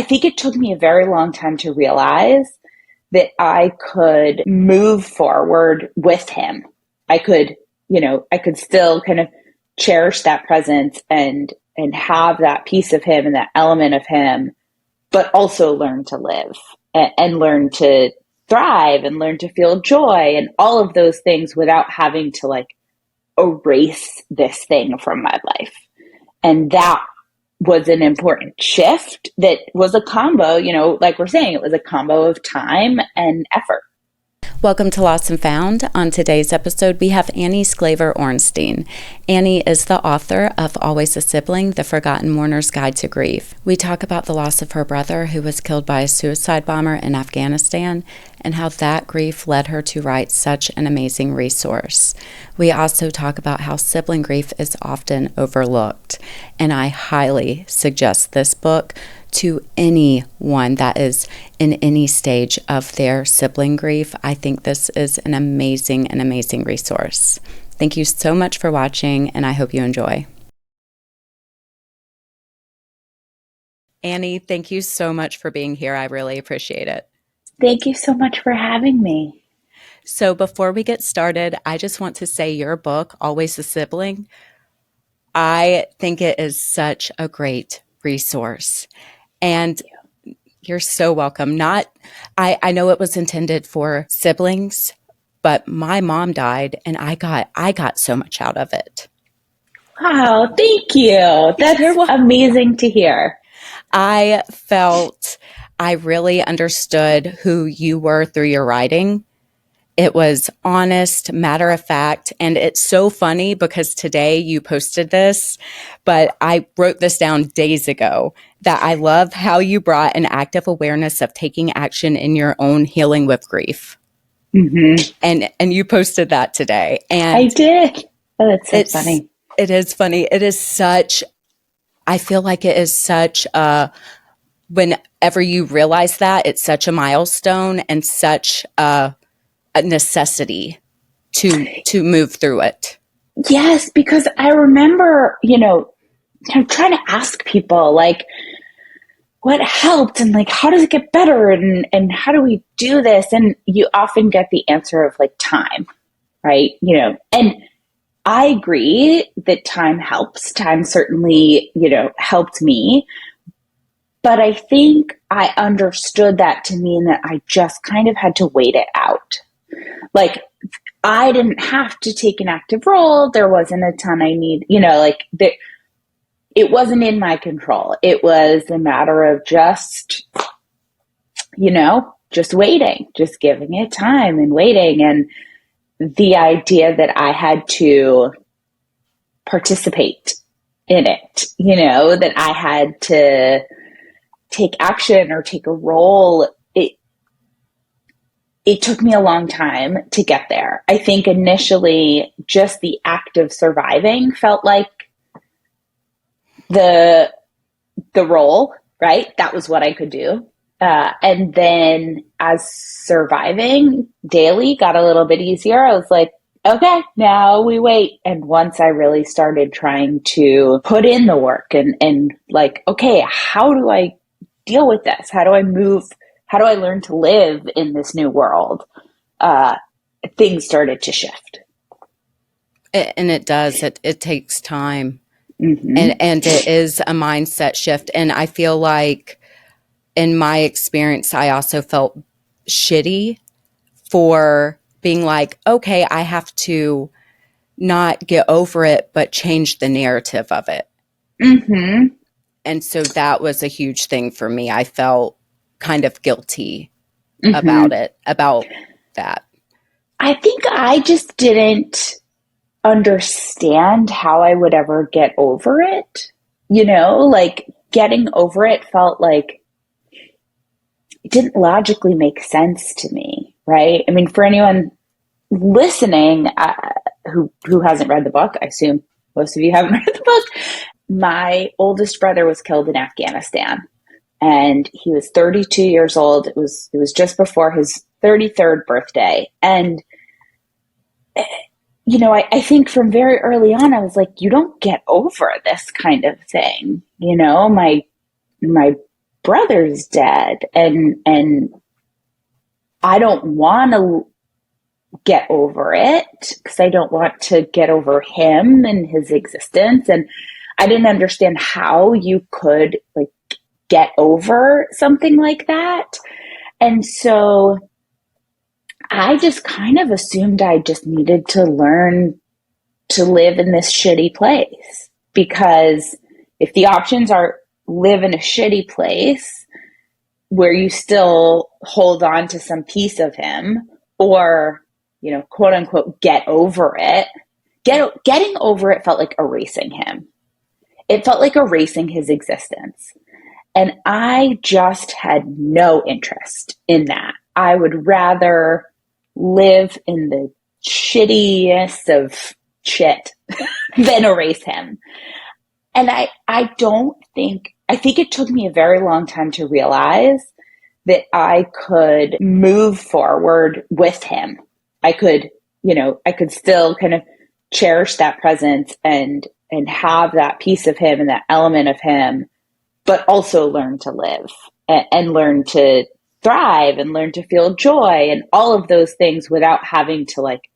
I think it took me a very long time to realize that I could move forward with him. I could, I could still kind of cherish that presence and have that piece of him and that element of him, but also learn to live and learn to thrive and learn to feel joy and all of those things without having to like erase this thing from my life. And that was an important shift that was a combo, like we're saying, it was a combo of time and effort. Welcome to Lost and Found. On today's episode, we have Annie Sklaver Orenstein. Annie is the author of Always a Sibling, The Forgotten Mourner's Guide to Grief. We talk about the loss of her brother who was killed by a suicide bomber in Afghanistan and how that grief led her to write such an amazing resource. We also talk about how sibling grief is often overlooked, and I highly suggest this book to anyone that is in any stage of their sibling grief. I think this is an amazing resource. Thank you so much for watching, and I hope you enjoy. Annie, thank you so much for being here. I really appreciate it. Thank you so much for having me. So before we get started, I just want to say your book, Always a Sibling, I think it is such a great resource. And you're so welcome. I know it was intended for siblings, but my mom died and I got so much out of it. Wow, thank you. That's amazing to hear. I felt I really understood who you were through your writing. It was honest, matter of fact, and it's so funny because today you posted this, but I wrote this down days ago, that I love how you brought an active awareness of taking action in your own healing with grief. Mm-hmm. And you posted that today. And I did. Oh, that's so funny. It is funny. It is such, I feel like it is such whenever you realize that, it's such a milestone and such a necessity to move through it. Yes, because I remember, I'm trying to ask people like, what helped and like, how does it get better and how do we do this? And you often get the answer of like time, right? And I agree that time helps. Time certainly, helped me. But I think I understood that to mean that I just kind of had to wait it out. Like, I didn't have to take an active role. There wasn't a ton I need, it wasn't in my control. It was a matter of just waiting, just giving it time and waiting. And the idea that I had to participate in it, that I had to take action or take a role, it took me a long time to get there. I think initially just the act of surviving felt like the role, right? That was what I could do. And then as surviving daily got a little bit easier, I was like, okay, now we wait. And once I really started trying to put in the work and like, okay, how do I deal with this? How do I move? How do I learn to live in this new world? Things started to shift. And it does. It takes time. Mm-hmm. And it is a mindset shift. And I feel like in my experience, I also felt shitty for being like, okay, I have to not get over it, but change the narrative of it. Mm-hmm. And so that was a huge thing for me. I felt kind of guilty about that. I think I just didn't understand how I would ever get over it. Like getting over it felt like it didn't logically make sense to me, right? I mean, for anyone listening who hasn't read the book, I assume most of you haven't read the book. My oldest brother was killed in Afghanistan. And he was 32 years old. It was just before his 33rd birthday. And, I think from very early on, I was like, you don't get over this kind of thing. My brother's dead, and I don't want to get over it because I don't want to get over him and his existence. And I didn't understand how you could like get over something like that. And so I just kind of assumed I just needed to learn to live in this shitty place, because if the options are live in a shitty place where you still hold on to some piece of him, or, you know, quote unquote, get over it, getting over it felt like erasing him. It felt like erasing his existence. And I just had no interest in that. I would rather live in the shittiest of shit than erase him. And I think it took me a very long time to realize that I could move forward with him. I could still kind of cherish that presence and have that piece of him and that element of him, but also learn to live and learn to thrive and learn to feel joy and all of those things without having to like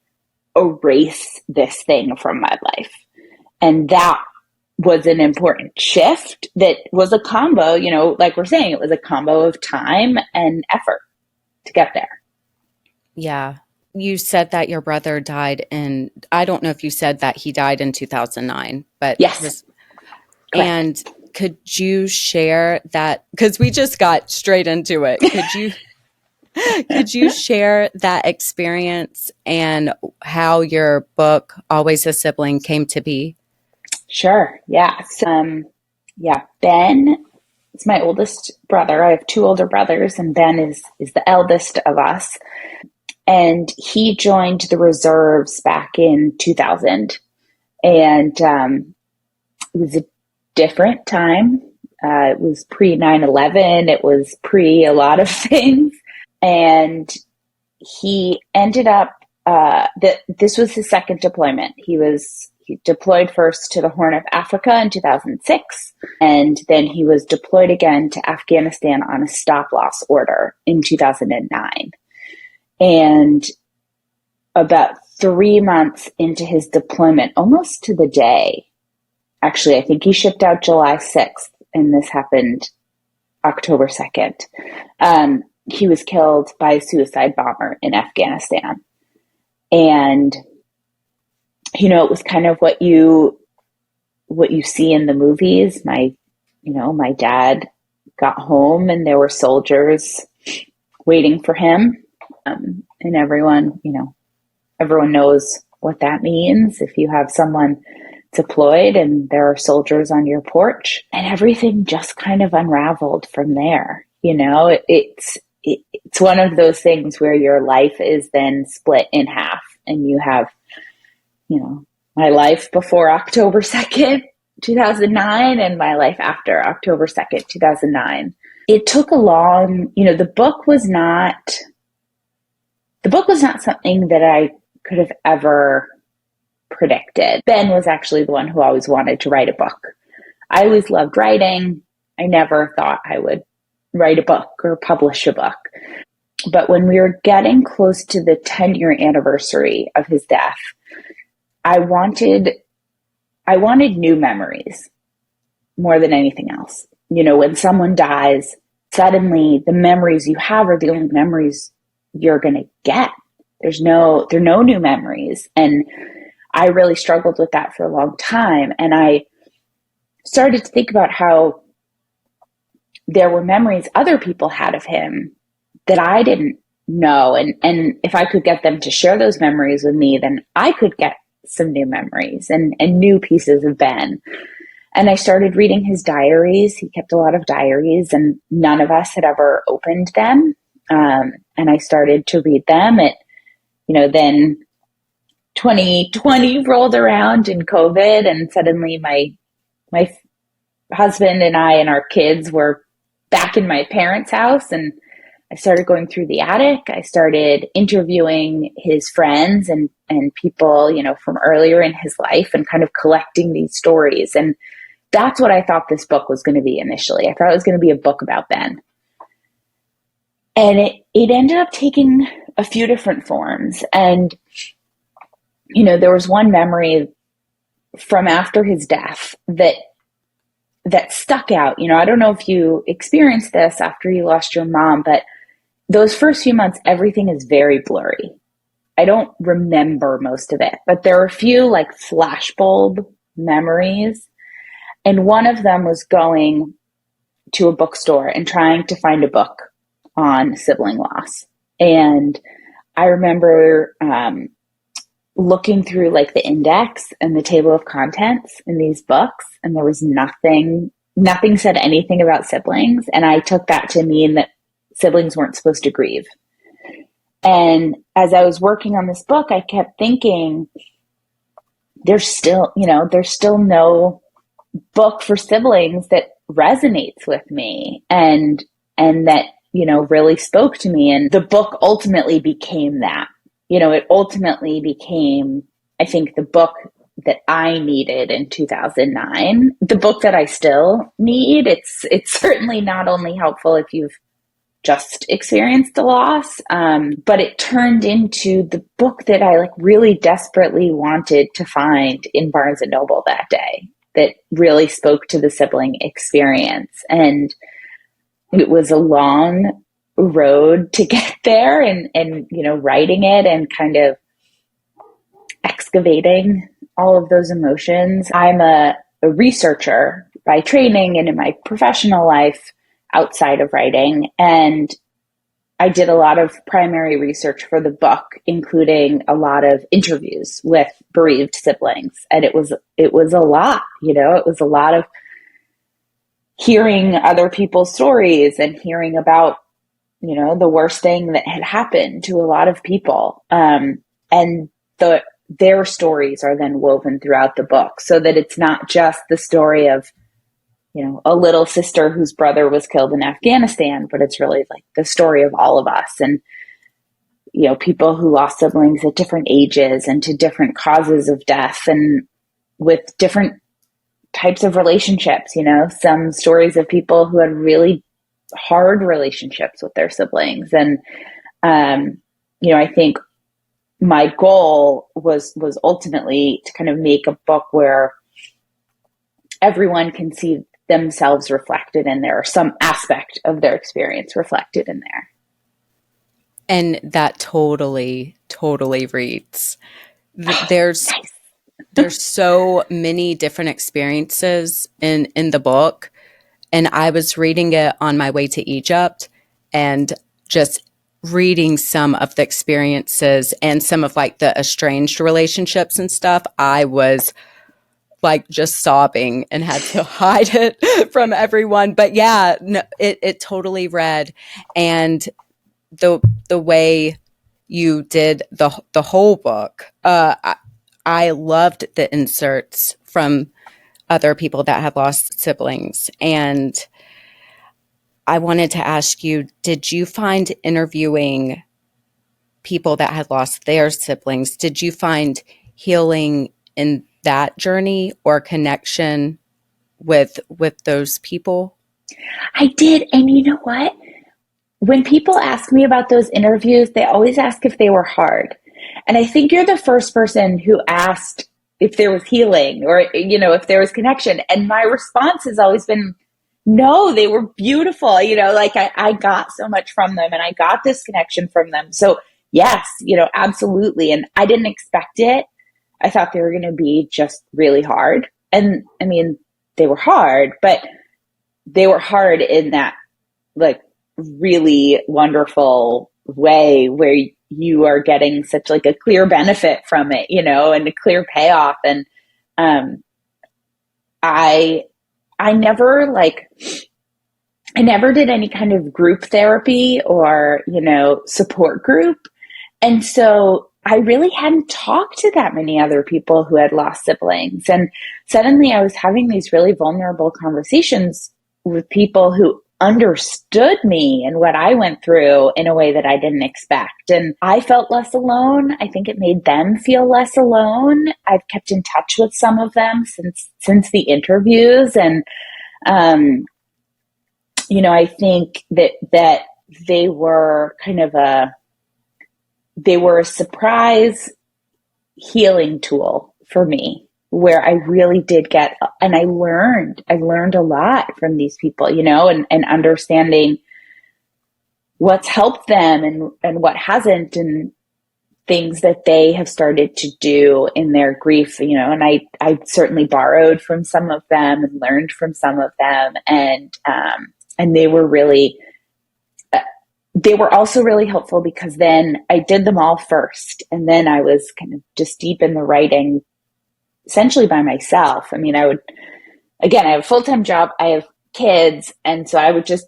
erase this thing from my life. And that was an important shift that was a combo, you know, like we're saying, it was a combo of time and effort to get there. Yeah. You said that your brother died in, I don't know if you said that he died in 2009, but yes. And could you share that? Because we just got straight into it. Could you share that experience and how your book, Always a Sibling, came to be? Sure. Yeah. So, Ben is my oldest brother. I have two older brothers, and Ben is the eldest of us. And he joined the reserves back in 2000. And it was a different time. It was pre 9/11. It was pre a lot of things. And he ended up, this was his second deployment. He deployed first to the Horn of Africa in 2006. And then he was deployed again to Afghanistan on a stop-loss order in 2009. And about 3 months into his deployment, almost to the day, actually, I think he shipped out July 6th, and this happened October 2nd. He was killed by a suicide bomber in Afghanistan. And, you know, it was kind of what you see in the movies. My dad got home and there were soldiers waiting for him. And everyone knows what that means. If you have someone deployed and there are soldiers on your porch, and everything just kind of unraveled from there. You know, it's one of those things where your life is then split in half, and you have, you know, my life before October 2nd, 2009, and my life after October 2nd, 2009. It took a long, the book was not something that I could have ever predicted. Ben was actually the one who always wanted to write a book. I always loved writing. I never thought I would write a book or publish a book. But when we were getting close to the 10-year anniversary of his death, I wanted new memories more than anything else. You know, when someone dies, suddenly the memories you have are the only memories you're going to get. There are no new memories. And I really struggled with that for a long time. And I started to think about how there were memories other people had of him that I didn't know. And if I could get them to share those memories with me, then I could get some new memories and new pieces of Ben. And I started reading his diaries. He kept a lot of diaries, and none of us had ever opened them. And I started to read them. Then 2020 rolled around in COVID, and suddenly my husband and I and our kids were back in my parents' house, and I started going through the attic. I started interviewing his friends and people, from earlier in his life, and kind of collecting these stories. And that's what I thought this book was going to be initially. I thought it was going to be a book about Ben. And it ended up taking a few different forms. And, there was one memory from after his death that stuck out. I don't know if you experienced this after you lost your mom, but those first few months, everything is very blurry. I don't remember most of it, but there are a few like flashbulb memories. And one of them was going to a bookstore and trying to find a book on sibling loss. And I remember looking through like the index and the table of contents in these books, and there was nothing said anything about siblings. And I took that to mean that siblings weren't supposed to grieve. And as I was working on this book, I kept thinking, there's still no book for siblings that resonates with me and that, really spoke to me. And the book ultimately became that. It ultimately became, I think, the book that I needed in 2009, the book that I still need. It's certainly not only helpful if you've just experienced a loss, but it turned into the book that I really desperately wanted to find in Barnes and Noble that day, that really spoke to the sibling experience. And it was a long road to get there, and writing it and kind of excavating all of those emotions. I'm a researcher by training and in my professional life outside of writing. And I did a lot of primary research for the book, including a lot of interviews with bereaved siblings. And it was a lot, it was a lot of hearing other people's stories and hearing about, the worst thing that had happened to a lot of people. And their stories are then woven throughout the book, so that it's not just the story of, a little sister whose brother was killed in Afghanistan, but it's really like the story of all of us, and, people who lost siblings at different ages and to different causes of death and with different types of relationships, some stories of people who had really hard relationships with their siblings. And, I think my goal was ultimately to kind of make a book where everyone can see themselves reflected in there, or some aspect of their experience reflected in there. And that totally reads. There's so many different experiences in the book. And I was reading it on my way to Egypt, and just reading some of the experiences and some of the estranged relationships and stuff, I was just sobbing and had to hide it from everyone. But yeah, no, it totally read. And the way you did the whole book, I loved the inserts from other people that had lost siblings. And I wanted to ask you, did you find interviewing people that had lost their siblings, did you find healing in that journey or connection with those people? I did. And you know what? When people ask me about those interviews, they always ask if they were hard. And I think you're the first person who asked if there was healing or, if there was connection. And my response has always been, no, they were beautiful. I got so much from them, and I got this connection from them. So yes, absolutely. And I didn't expect it. I thought they were going to be just really hard. And I mean, they were hard, but they were hard in that really wonderful way where you are getting such a clear benefit from it, and a clear payoff. And I never I never did any kind of group therapy or, support group. And so I really hadn't talked to that many other people who had lost siblings. And suddenly I was having these really vulnerable conversations with people who understood me and what I went through in a way that I didn't expect. And I felt less alone. I think it made them feel less alone. I've kept in touch with some of them since the interviews. And, I think that they were they were a surprise healing tool for me, where I really did and I learned a lot from these people, and understanding what's helped them and what hasn't, and things that they have started to do in their grief, and I certainly borrowed from some of them and learned from some of them. And they were also really helpful, because then I did them all first. And then I was kind of just deep in the writing, essentially by myself. I mean, I have a full-time job, I have kids. And so I would just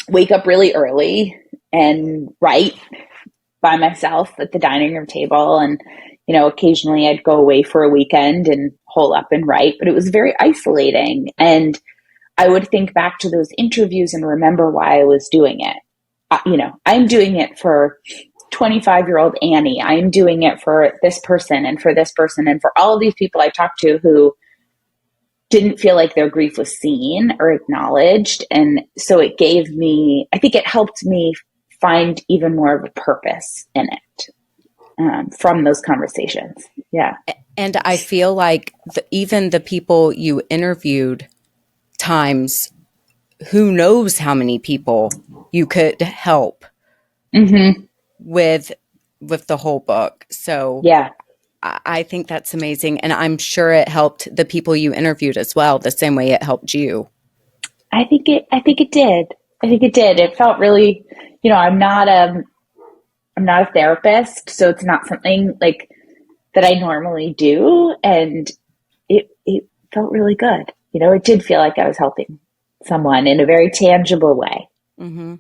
wake up really early and write by myself at the dining room table. And, occasionally I'd go away for a weekend and hole up and write, but it was very isolating. And I would think back to those interviews and remember why I was doing it. I'm doing it for 25-year-old Annie. I'm doing it for this person and for this person and for all of these people I talked to who didn't feel like their grief was seen or acknowledged. And so I think it helped me find even more of a purpose in it from those conversations. Yeah. And I feel like even the people you interviewed, times, who knows how many people you could help with the whole book. So yeah, I think that's amazing. And I'm sure it helped the people you interviewed as well, the same way it helped you. I think it did. It felt really, I'm not a therapist, so it's not something like that I normally do. And it felt really good. It did feel like I was helping someone in a very tangible way. Mm-hmm.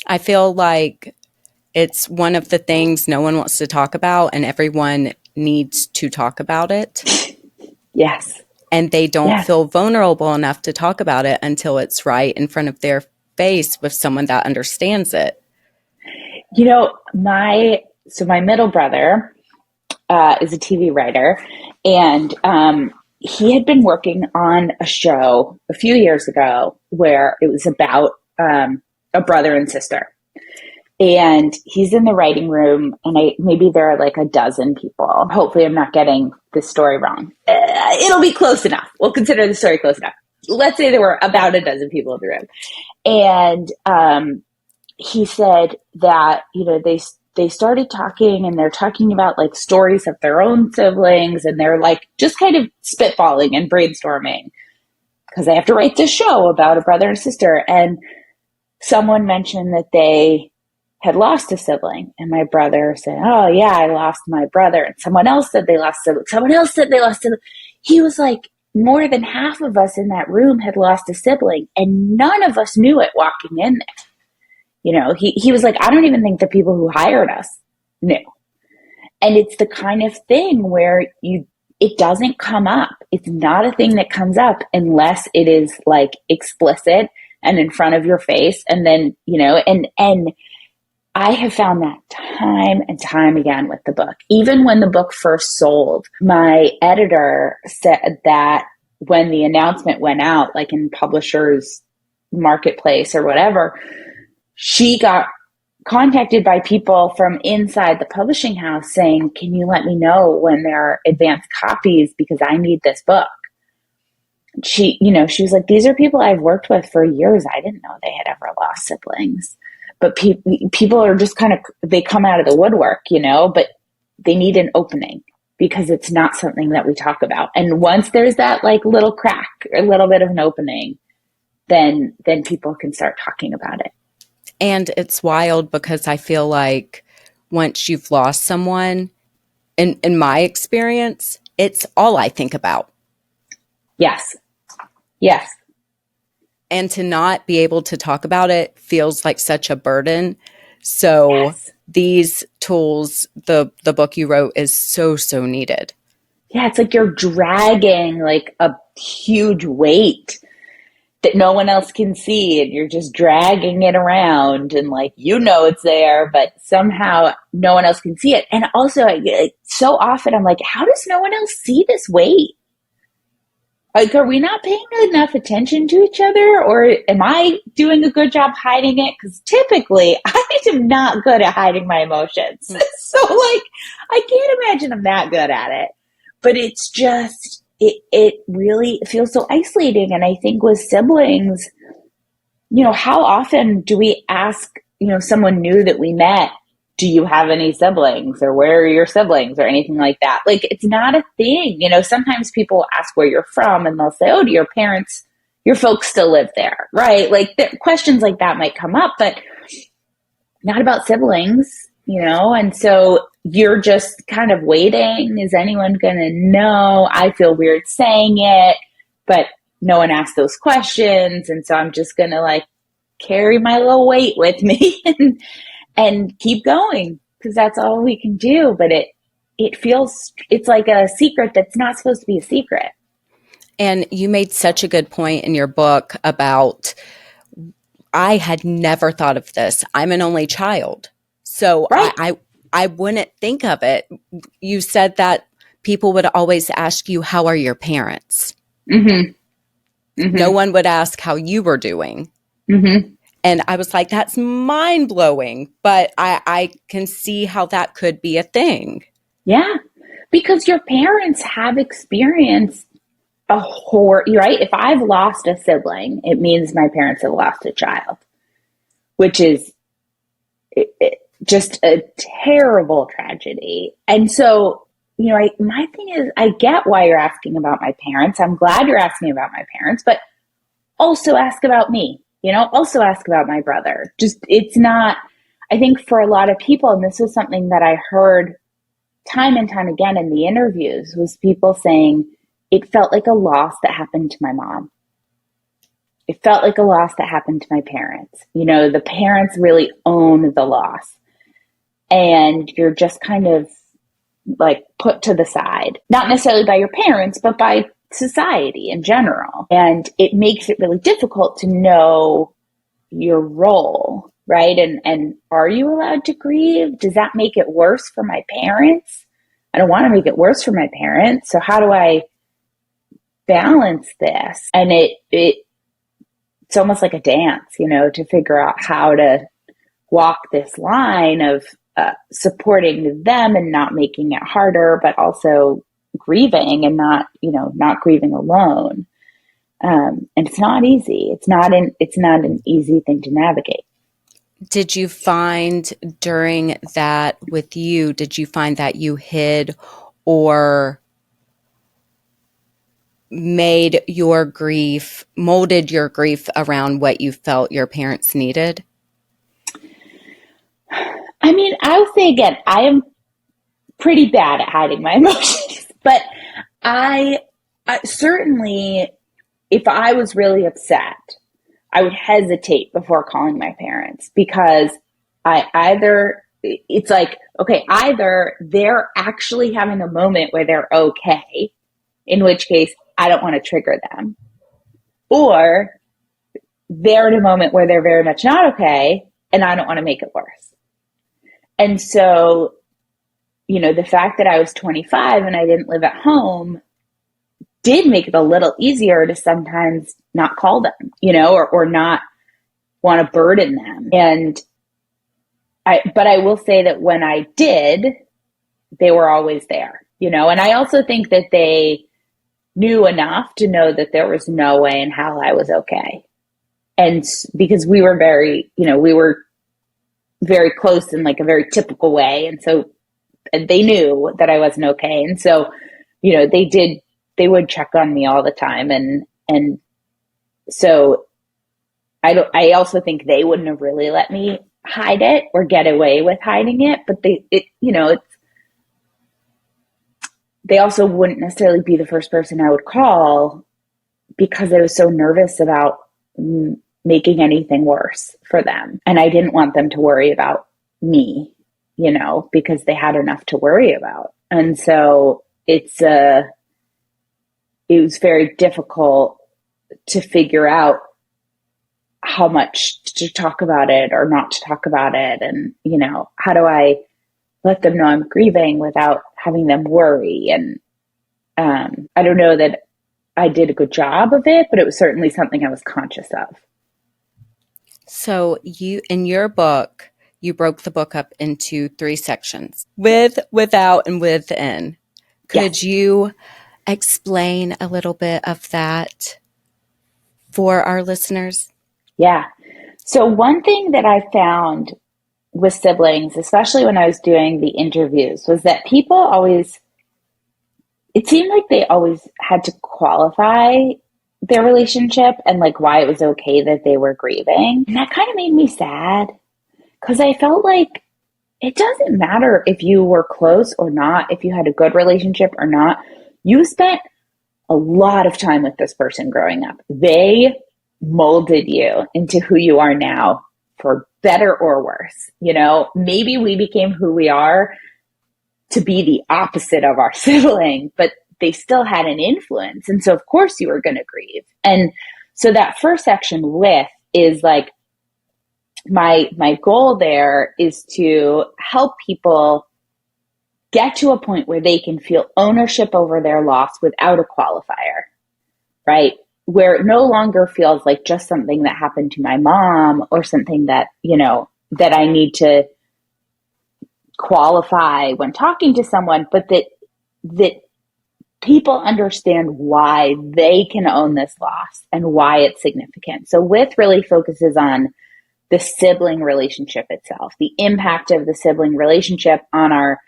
I feel like it's one of the things no one wants to talk about, and everyone needs to talk about it. Yes. And they don't feel vulnerable enough to talk about it until it's right in front of their face with someone that understands it. My middle brother is a TV writer, and he had been working on a show a few years ago where it was about a brother and sister. And he's in the writing room, and maybe there are like a dozen people. Hopefully I'm not getting this story wrong. It'll be close enough. We'll consider the story close enough. Let's say there were about a dozen people in the room. And he said that, they started talking, and they're talking about like stories of their own siblings, and they're like just kind of spitballing and brainstorming because they have to write this show about a brother and sister. And someone mentioned that they had lost a sibling, and my brother said, "Oh yeah, I lost my brother." And someone else said they lost a sibling. Someone else said they lost a sibling. He was like, more than half of us in that room had lost a sibling, and none of us knew it walking in there. He was like, I don't even think the people who hired us knew. And it's the kind of thing where it doesn't come up. It's not a thing that comes up unless it is like explicit and in front of your face. And then, and I have found that time and time again with the book. Even when the book first sold, my editor said that when the announcement went out, like in Publishers Marketplace or whatever, she got contacted by people from inside the publishing house saying, "Can you let me know when there are advanced copies, because I need this book?" She was like, "These are people I've worked with for years. I didn't know they had ever lost siblings." But people are just they come out of the woodwork, but they need an opening because it's not something that we talk about. And once there's that like little crack, a little bit of an opening, then people can start talking about it. And it's wild because I feel like once you've lost someone, in my experience, it's all I think about. Yes. Yes. And to not be able to talk about it feels like such a burden. So these tools, the book you wrote is so, so needed. Yeah, it's like you're dragging like a huge weight that no one else can see, and you're just dragging it around, and like, it's there, but somehow no one else can see it. And also, so often I'm like, how does no one else see this weight? Like, are we not paying enough attention to each other, or am I doing a good job hiding it? Because typically I am not good at hiding my emotions. So like, I can't imagine I'm that good at it, but it's just, it really feels so isolating. And I think with siblings, how often do we ask, someone new that we met, do you have any siblings, or where are your siblings, or anything like that? Like, it's not a thing. Sometimes people ask where you're from, and they'll say, oh, do your folks still live there? Right? Like, questions like that might come up, but not about siblings, and so you're just kind of waiting. Is anyone going to know? I feel weird saying it, but no one asked those questions. And so I'm just going to like carry my little weight with me and keep going, because that's all we can do. But it's like a secret that's not supposed to be a secret. And you made such a good point in your book about, I had never thought of this. I'm an only child. So right. I wouldn't think of it. You said that people would always ask you, how are your parents? Mm-hmm. Mm-hmm. No one would ask how you were doing. Mm-hmm. And I was like, that's mind blowing. But I can see how that could be a thing. Yeah. Because your parents have experienced a horror, right? If I've lost a sibling, it means my parents have lost a child, which is just a terrible tragedy. And so, my thing is, I get why you're asking about my parents. I'm glad you're asking about my parents, but also ask about me, also ask about my brother. Just, it's not, I think for a lot of people, and this was something that I heard time and time again in the interviews, was people saying it felt like a loss that happened to my mom. It felt like a loss that happened to my parents. The parents really own the loss. And you're just kind of like put to the side, not necessarily by your parents, but by society in general. And it makes it really difficult to know your role, right? And are you allowed to grieve? Does that make it worse for my parents? I don't want to make it worse for my parents. So how do I balance this? And it's almost like a dance, to figure out how to walk this line of supporting them and not making it harder, but also grieving and not grieving alone. And it's not easy. It's not an easy thing to navigate. Did you find during that with you, did you find that you hid or molded your grief around what you felt your parents needed? I mean, I would say again, I am pretty bad at hiding my emotions, but I certainly, if I was really upset, I would hesitate before calling my parents, because it's like, okay, either they're actually having a moment where they're okay, in which case I don't want to trigger them, or they're in a moment where they're very much not okay, and I don't want to make it worse. And so, the fact that I was 25 and I didn't live at home did make it a little easier to sometimes not call them, or not want to burden them. But I will say that when I did, they were always there, and I also think that they knew enough to know that there was no way in hell I was okay. And because we were very close in like a very typical way. And so they knew that I wasn't okay. And so, they would check on me all the time. And so I also think they wouldn't have really let me hide it or get away with hiding it, but they also wouldn't necessarily be the first person I would call, because I was so nervous about making anything worse for them. And I didn't want them to worry about me, because they had enough to worry about. And so it was very difficult to figure out how much to talk about it or not to talk about it. And, how do I let them know I'm grieving without having them worry? And I don't know that I did a good job of it, but it was certainly something I was conscious of. So in your book, you broke the book up into 3 sections: with, without, and within. Could Yes. you explain a little bit of that for our listeners? Yeah. So one thing that I found with siblings, especially when I was doing the interviews, was that people always, it seemed like they always had to qualify their relationship and like why it was okay that they were grieving. And that kind of made me sad because I felt like it doesn't matter if you were close or not, if you had a good relationship or not. You spent a lot of time with this person growing up. They molded you into who you are now, for better or worse. Maybe we became who we are to be the opposite of our sibling, but they still had an influence. And so, of course, you were going to grieve. And so that first section with is like, my goal there is to help people get to a point where they can feel ownership over their loss without a qualifier, right? Where it no longer feels like just something that happened to my mom or something that, that I need to qualify when talking to someone, but that people understand why they can own this loss and why it's significant. So with really focuses on the sibling relationship itself, the impact of the sibling relationship on our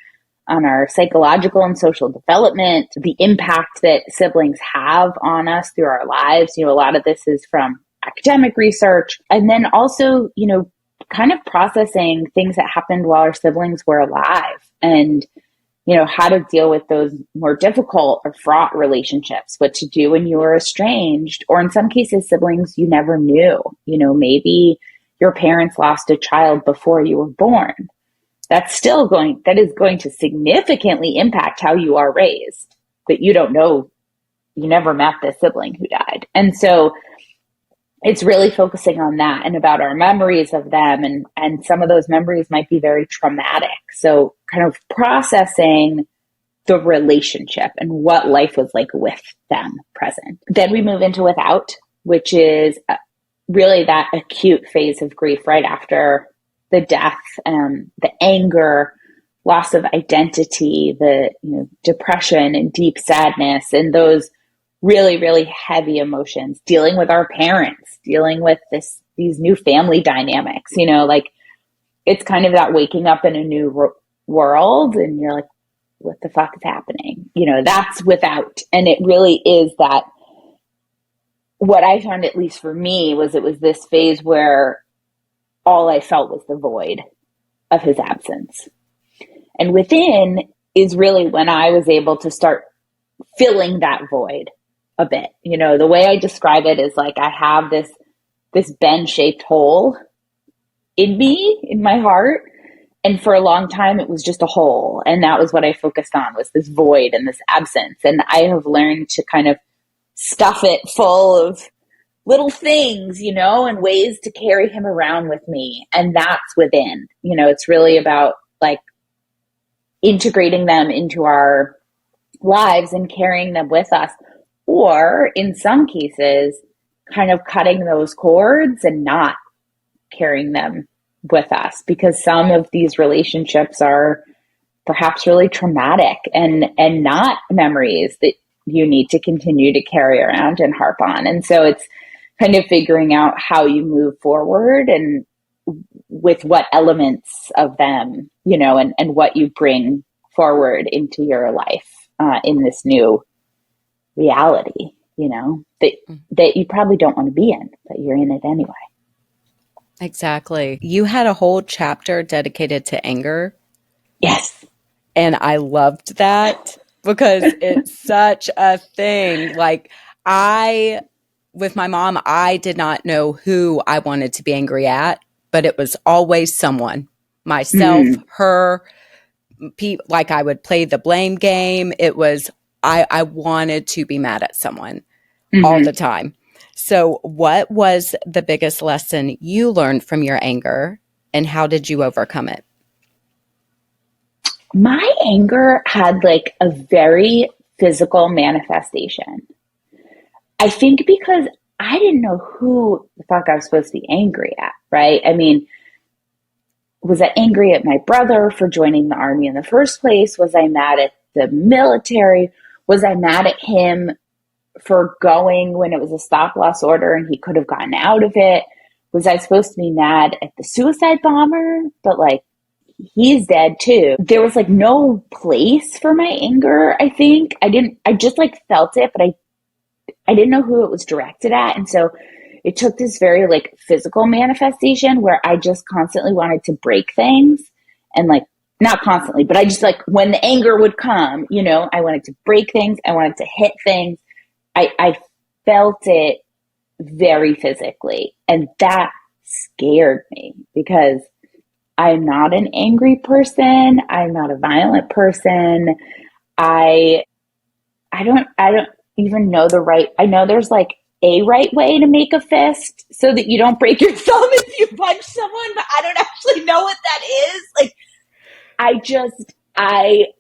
psychological and social development, the impact that siblings have on us through our lives. A lot of this is from academic research. And then also, kind of processing things that happened while our siblings were alive and, how to deal with those more difficult or fraught relationships, what to do when you were estranged, or in some cases, siblings you never knew. Maybe your parents lost a child before you were born. That is going to significantly impact how you are raised, but you don't know, you never met the sibling who died. And so it's really focusing on that and about our memories of them. And some of those memories might be very traumatic. So kind of processing the relationship and what life was like with them present. Then we move into without, which is really that acute phase of grief right after the death, the anger, loss of identity, the depression and deep sadness, and those really, really heavy emotions, dealing with our parents, dealing with these new family dynamics, like it's kind of that waking up in a new world and you're like, what the fuck is happening? That's without. And it really is that. What I found, at least for me, was it was this phase where all I felt was the void of his absence. And within is really when I was able to start filling that void a bit. The way I describe it is like I have this bend-shaped hole in me, in my heart. And for a long time, it was just a hole. And that was what I focused on, was this void and this absence. And I have learned to kind of stuff it full of little things, and ways to carry him around with me. And that's within. It's really about like integrating them into our lives and carrying them with us. Or in some cases, kind of cutting those cords and not carrying them with us, because some of these relationships are perhaps really traumatic and not memories that you need to continue to carry around and harp on. And so it's kind of figuring out how you move forward and with what elements of them, and what you bring forward into your life in this new reality, that you probably don't want to be in, but you're in it anyway. Exactly. You had a whole chapter dedicated to anger. Yes. And I loved that because it's such a thing. Like with my mom, I did not know who I wanted to be angry at, but it was always someone, myself, her, like I would play the blame game. It was, I wanted to be mad at someone all the time. So what was the biggest lesson you learned from your anger, and how did you overcome it? My anger had like a very physical manifestation. I think because I didn't know who the fuck I was supposed to be angry at, right? I mean, was I angry at my brother for joining the army in the first place? Was I mad at the military? Was I mad at him for going when it was a stop loss order and he could have gotten out of it? Was I supposed to be mad at the suicide bomber? But like, he's dead too. There was like no place for my anger, I think. I just like felt it, but I didn't know who it was directed at. And so it took this very like physical manifestation where I just constantly wanted to break things and like, not constantly, but I just like when the anger would come, you know, I wanted to break things. I wanted to hit things. I felt it very physically, and that scared me because I'm not an angry person. I'm not a violent person. I don't even know the right, I know there's like a right way to make a fist so that you don't break your thumb if you punch someone, but I don't actually know what that is. Like,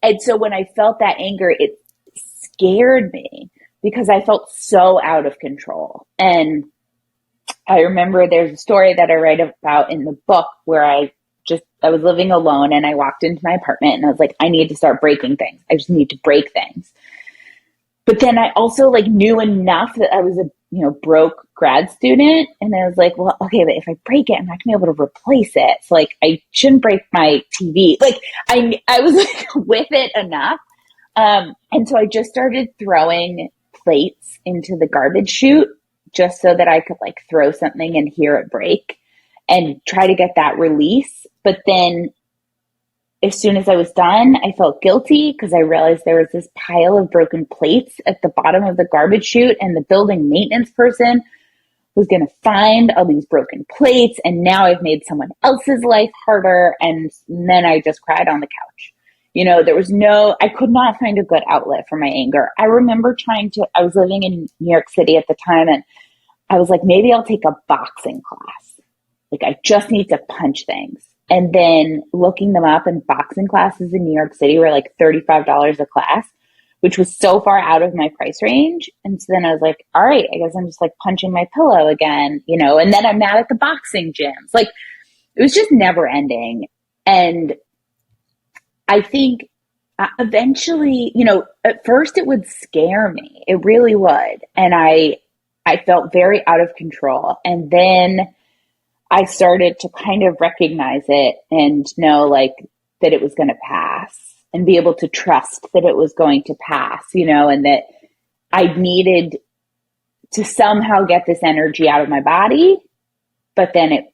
and so when I felt that anger, it scared me because I felt so out of control. And I remember there's a story that I write about in the book where I was living alone and I walked into my apartment and I was like, I need to start breaking things. I just need to break things. But then I also like knew enough that I was a, broke grad student. And I was like, well, okay, but if I break it, I'm not gonna be able to replace it. So like, I shouldn't break my TV. Like I was like with it enough. And so I just started throwing plates into the garbage chute just so that I could like throw something and hear it break and try to get that release. But then as soon as I was done, I felt guilty because I realized there was this pile of broken plates at the bottom of the garbage chute, and the building maintenance person was going to find all these broken plates. And now I've made someone else's life harder. And then I just cried on the couch. I could not find a good outlet for my anger. I remember I was living in New York City at the time, and I was like, maybe I'll take a boxing class. Like, I just need to punch things. And then looking them up, and boxing classes in New York City were like $35 a class, which was so far out of my price range. And so then I was like, all right, I guess I'm just like punching my pillow again, and then I'm mad at the boxing gyms. Like, it was just never ending. And I think eventually, at first it would scare me. It really would. And I felt very out of control. And then I started to kind of recognize it and know like that it was going to pass and be able to trust that it was going to pass, and that I needed to somehow get this energy out of my body, but then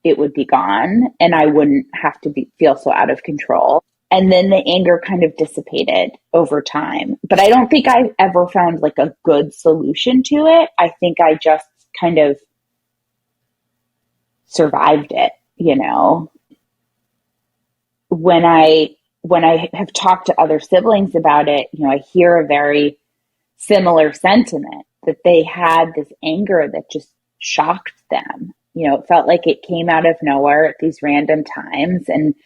it would be gone and I wouldn't have to feel so out of control. And then the anger kind of dissipated over time. But I don't think I ever found like a good solution to it. I think I just kind of survived it, When I have talked to other siblings about it, I hear a very similar sentiment that they had this anger that just shocked them. It felt like it came out of nowhere at these random times, and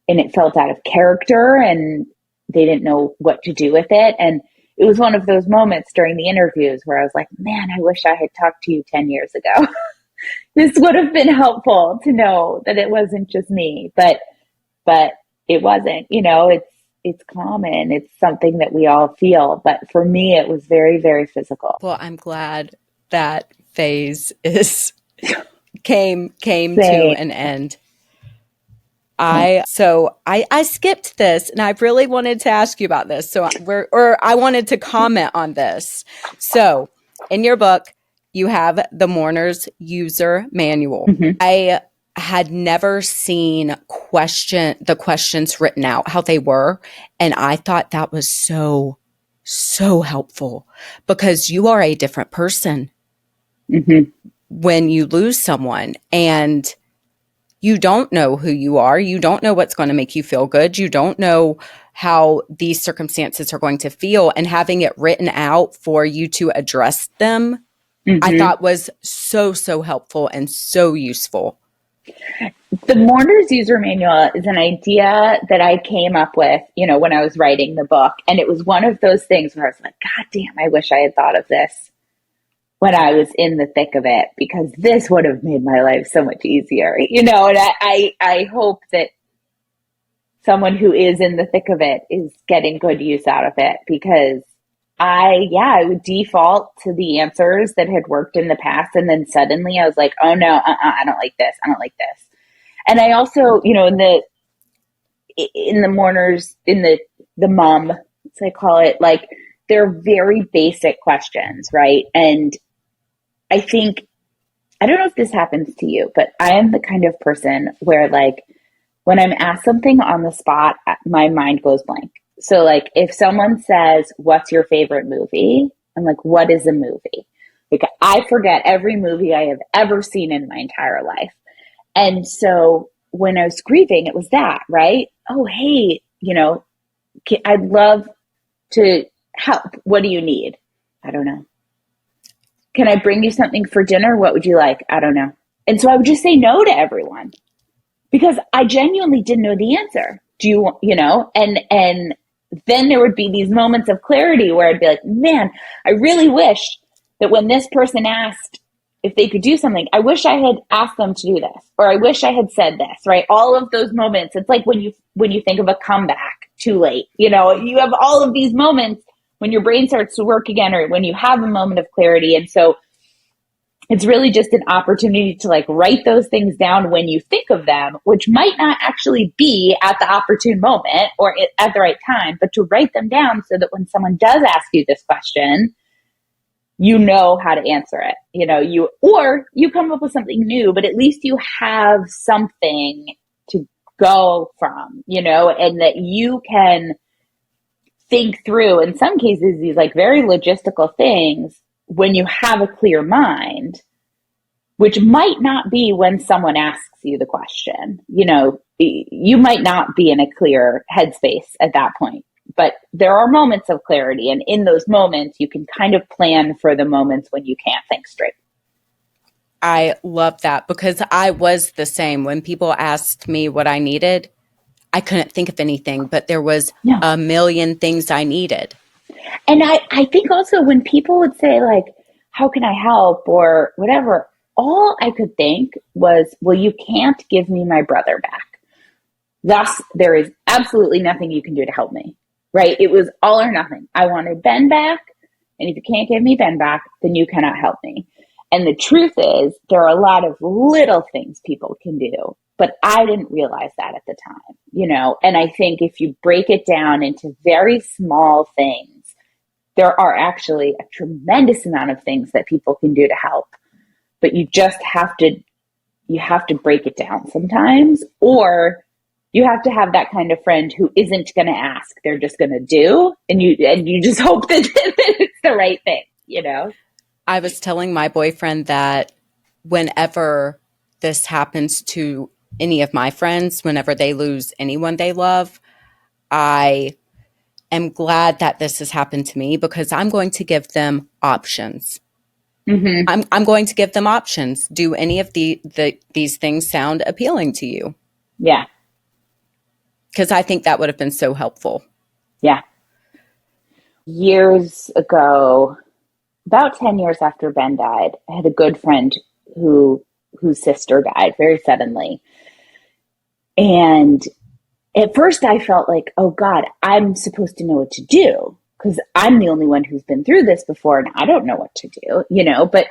it felt out of character, and they didn't know what to do with it. And it was one of those moments during the interviews where I was like, man, I wish I had talked to you 10 years ago. This would have been helpful to know that it wasn't just me, but it wasn't, it's common. It's something that we all feel. But for me, it was very, very physical. Well, I'm glad that phase came Same. to an end. I skipped this, and I really wanted to ask you about this. So I wanted to comment on this. So in your book, you have the Mourner's user manual. Mm-hmm. I had never seen the questions written out, how they were. And I thought that was so, so helpful because you are a different person when you lose someone, and you don't know who you are. You don't know what's going to make you feel good. You don't know how these circumstances are going to feel. And having it written out for you to address them I Mm-hmm. thought was so, so helpful and so useful. The Mourner's user manual is an idea that I came up with, when I was writing the book. And it was one of those things where I was like, God damn, I wish I had thought of this when I was in the thick of it, because this would have made my life so much easier, and I hope that someone who is in the thick of it is getting good use out of it, because I would default to the answers that had worked in the past. And then suddenly I was like, oh no, I don't like this. I don't like this. And I also, in the mourners, in the mum, as I call it, like, they're very basic questions, right? And I think, I don't know if this happens to you, but I am the kind of person where, like, when I'm asked something on the spot, my mind goes blank. So, like, if someone says, what's your favorite movie? I'm like, what is a movie? Like, I forget every movie I have ever seen in my entire life. And so when I was grieving, it was that, right? Oh, hey, I'd love to help. What do you need? I don't know. Can I bring you something for dinner? What would you like? I don't know. And so I would just say no to everyone because I genuinely didn't know the answer. Do you, and then there would be these moments of clarity where I'd be like, man, I really wish that when this person asked if they could do something, I wish I had asked them to do this, or I wish I had said this, right? All of those moments. It's like when you think of a comeback too late, you have all of these moments when your brain starts to work again, or when you have a moment of clarity. And so it's really just an opportunity to, like, write those things down when you think of them, which might not actually be at the opportune moment or at the right time, but to write them down so that when someone does ask you this question, you know how to answer it. Or you come up with something new, but at least you have something to go from, and that you can think through, in some cases, these, like, very logistical things when you have a clear mind, which might not be when someone asks you the question. You might not be in a clear headspace at that point, but there are moments of clarity. And in those moments, you can kind of plan for the moments when you can't think straight. I love that, because I was the same. When people asked me what I needed, I couldn't think of anything, but there was a million things I needed. And I think also when people would say, like, how can I help or whatever, all I could think was, well, you can't give me my brother back. Thus, there is absolutely nothing you can do to help me, right? It was all or nothing. I wanted Ben back. And if you can't give me Ben back, then you cannot help me. And the truth is, there are a lot of little things people can do, but I didn't realize that at the time, And I think if you break it down into very small things, there are actually a tremendous amount of things that people can do to help. But you just have to break it down sometimes, or you have to have that kind of friend who isn't going to ask, they're just going to do. And you just hope that it's the right thing, I was telling my boyfriend that whenever this happens to any of my friends, whenever they lose anyone they love, I am glad that this has happened to me, because I'm going to give them options. Mm-hmm. I'm going to give them options. Do any of these things sound appealing to you? Yeah. Because I think that would have been so helpful. Yeah. Years ago, about 10 years after Ben died, I had a good friend whose sister died very suddenly. And at first I felt like, oh God, I'm supposed to know what to do, because I'm the only one who's been through this before and I don't know what to do, but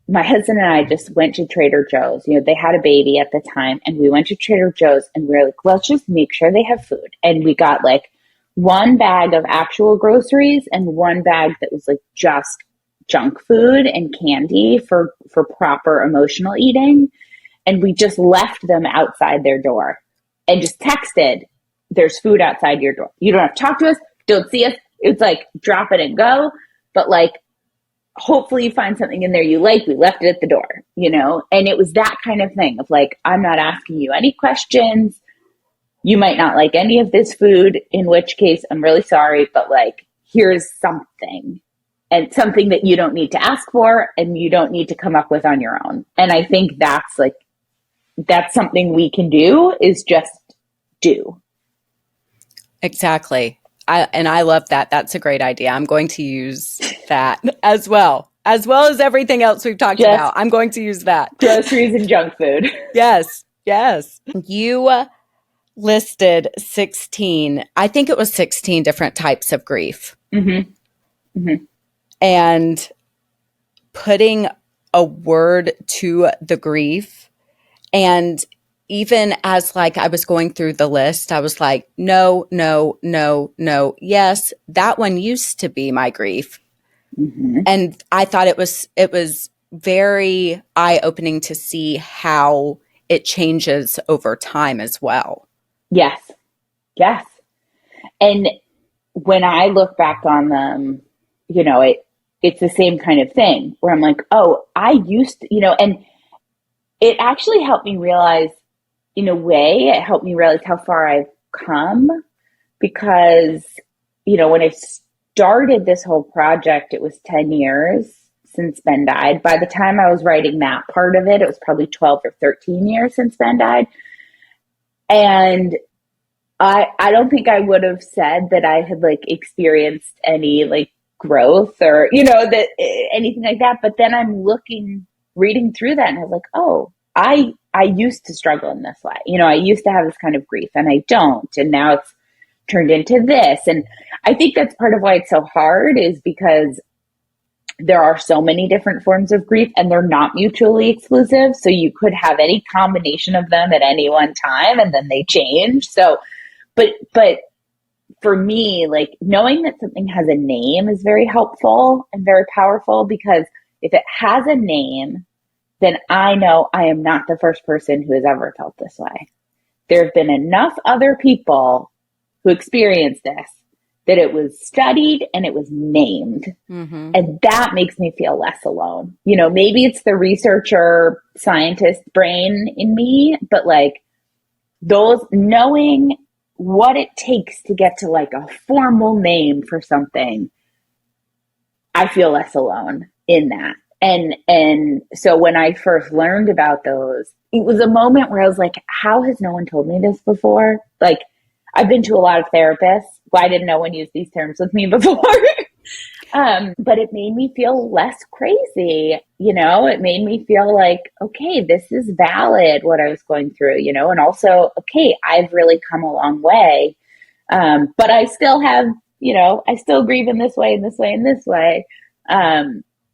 my husband and I just went to Trader Joe's. They had a baby at the time, and we went to Trader Joe's and we were like, let's just make sure they have food. And we got, like, one bag of actual groceries and one bag that was, like, just junk food and candy for proper emotional eating. And we just left them outside their door and just texted, there's food outside your door. You don't have to talk to us. Don't see us. It's like, drop it and go. But, like, hopefully you find something in there you like. We left it at the door, and it was that kind of thing of, like, I'm not asking you any questions. You might not like any of this food, in which case I'm really sorry, but, like, here's something. and something that you don't need to ask for and you don't need to come up with on your own. And I think that's something we can do, is just do. Exactly. I love that. That's a great idea. I'm going to use that as well as everything else we've talked about. I'm going to use that. Groceries and junk food. Yes. Yes. You listed 16, I think it was 16 different types of grief. Mm-hmm. Mm-hmm. And putting a word to the grief. And even as like I was going through the list, I was like, no, no, no, no. Yes, that one used to be my grief. Mm-hmm. And I thought it was very eye-opening to see how it changes over time as well. Yes. Yes. And when I look back on them, it's the same kind of thing where I'm like, oh, I used to, and it actually helped me realize, in a way, it helped me realize how far I've come, because, when I started this whole project, it was 10 years since Ben died. By the time I was writing that part of it, it was probably 12 or 13 years since Ben died. And I don't think I would have said that I had experienced any growth or, that anything like that. But then I'm reading through that, and I was like, oh, I used to struggle in this way. I used to have this kind of grief, and I don't. And now it's turned into this. And I think that's part of why it's so hard, is because there are so many different forms of grief, and they're not mutually exclusive. So you could have any combination of them at any one time, and then they change. So, but for me, knowing that something has a name is very helpful and very powerful, because if it has a name, then I know I am not the first person who has ever felt this way. There have been enough other people who experienced this that it was studied and it was named. Mm-hmm. And that makes me feel less alone. Maybe it's the researcher, scientist brain in me, but those, knowing what it takes to get to a formal name for something, I feel less alone in that. And so when I first learned about those, it was a moment where I was like, how has no one told me this before? I've been to a lot of therapists. Why didn't no one use these terms with me before? But it made me feel less crazy. It made me feel like, okay, this is valid, what I was going through, and also, okay, I've really come a long way. But I still have, I still grieve in this way, in this way, in this way.